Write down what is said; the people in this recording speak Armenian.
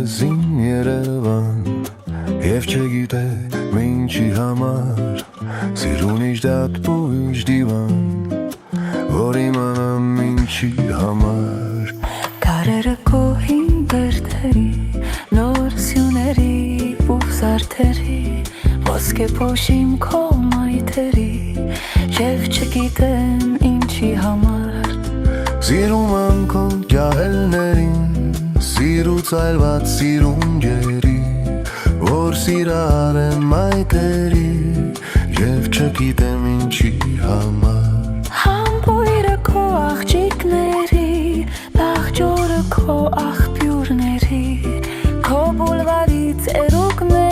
քեզին Երևան Եվ չգիտե ինչի համար Սիրուն իշ դատ բույժ դիվան Որ իմանամ ինչի համար Կարերը քո հին բերդերի Նոր սյուների ու զարդերի Ոսկե փոշիմ քո մայթերի Եվ չգիտեմ ինչի համար Սիրում եմ քո ջահելներին Սիրուց այլված սիրուն ջերի Որ սիրար եմ այդերի Եվ չգիտեմ ինչի համար Համբույրը քո աղջիկների Նախջորը քո աղբյուրների Քո բուլվարի ծերուկների